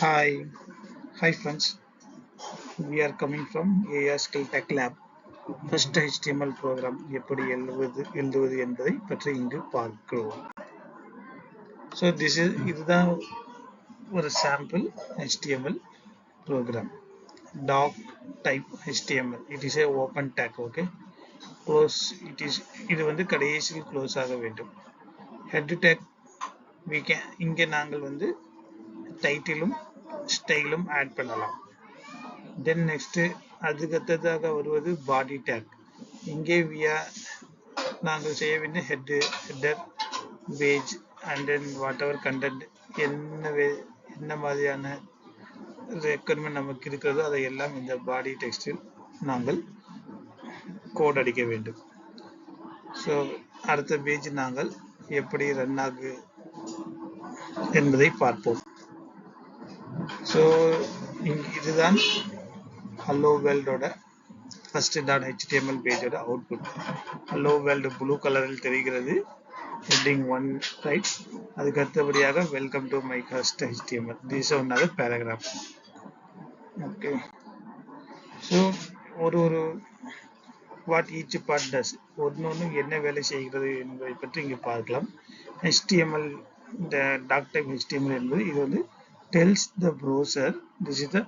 Hi, hi friends. We are coming from AR Skill Tech Lab. First HTML program எப்படி எழுதுவது என்பதை பற்றி இங்கு பார்க்கிறோம். So இதுதான் ஒரு sample HTML program. Doc type HTML. It is a open tag. Okay. Close. இது வந்து கடைசியில் க்ளோஸ் ஆக வேண்டும். Head tag இங்கே நாங்கள் வந்து டைட்டிலும் ஸ்டைலும் ஆட் பண்ணலாம். Then next அதுக்கு அடுத்ததாக வருவது body tag. இங்கே நாங்கள் செய்ய வேண்டிய header page and then whatever content என்ன மாதிரியான ரெக்குயர்மெண்ட் நமக்கு இருக்கிறதோ அதை எல்லாம் இந்த பாடி டெக்ஸ்டில் நாங்கள் கோட் அடிக்க வேண்டும். ஸோ அடுத்த பேஜ் நாங்கள் எப்படி ரன் ஆகு என்பதை பார்ப்போம். ஸோ இதுதான் ஹலோ வேர்ல்டோட ஃபர்ஸ்ட் .html பேஜோட அவுட்புட். ஹலோ வேர்ல்டு ப்ளூ கலரில் தெரிகிறது, ஹெட்டிங் 1 ரைட். அதுக்கு அடுத்தபடியாக welcome to my first HTML. This is another paragraph. Okay, so ஒரு வாட் ஈச் பார்ட் டஸ், ஒன்று என்ன வேலை செய்கிறது என்பதை பற்றி இங்கே பார்க்கலாம். HTML இந்த டாக் டைப் HTML என்பது இது வந்து tells the browser this is the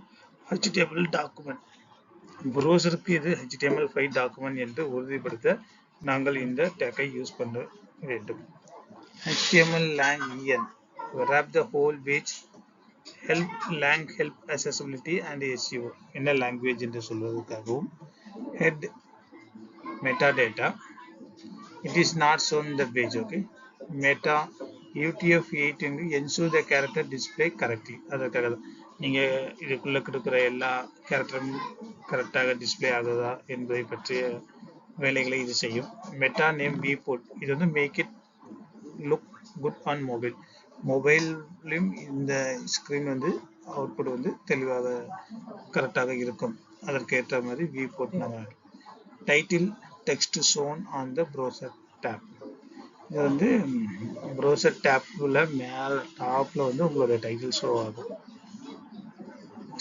HTML document. ப்ரௌசருக்கு இது HTML5 டாக்குமெண்ட் என்று உறுதிப்படுத்த நாங்கள் இந்த டேக்கை யூஸ் பண்ண வேண்டும். HTML lang en wrap the whole page. help lang help accessibility and SEO என்ன லாங்குவேஜ் என்று சொல்வதற்காகவும். head metadata it is not shown in the page. Okay, meta UTF-8 ensure the character display correctly. அதற்காக நீங்கள் இதுக்குள்ள கொடுக்குற எல்லா கேரக்டரும் கரெக்டாக display ஆகுதா என்பதை பற்றிய வேலைகளை இது செய்யும். மெட்டா நேம் விபோர்ட் இது வந்து make it look good on மொபைல்லையும் இந்த ஸ்க்ரீன் வந்து அவுட்புட் வந்து தெளிவாக கரெக்டாக இருக்கும். அதற்கேற்ற மாதிரி விபோர்ட் நம்ம. Title text shown on the browser tab. இது வந்து ப்ரௌசர் டேப்பில் மேலே டாப்பில் வந்து உங்களோட டைட்டில் ஷோ ஆகும்.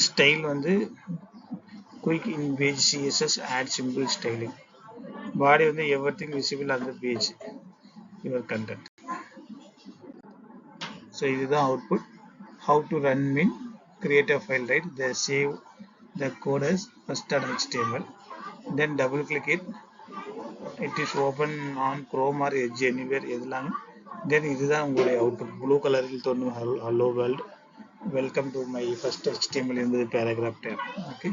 ஸ்டைல் வந்து quick in page CSS add simple styling. Body வந்து everything visible on the page your content. So இதுதான் output. How to run mean create a file write the save the code as first.html. then double click it is open on Chrome or Edge anywhere எதுலாம். then இதுதான் உங்களுடைய output. Blue கலரில் தோன்றும் hello world welcome to my first HTML என்பது paragraph tag. Okay,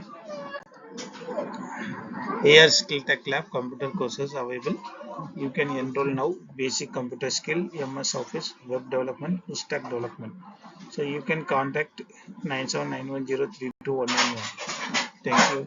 AR Skill Tech Lab computer courses available. You can enroll now. Basic computer skill, MS Office, web development, full stack development. So you can contact 9791032191. Thank you.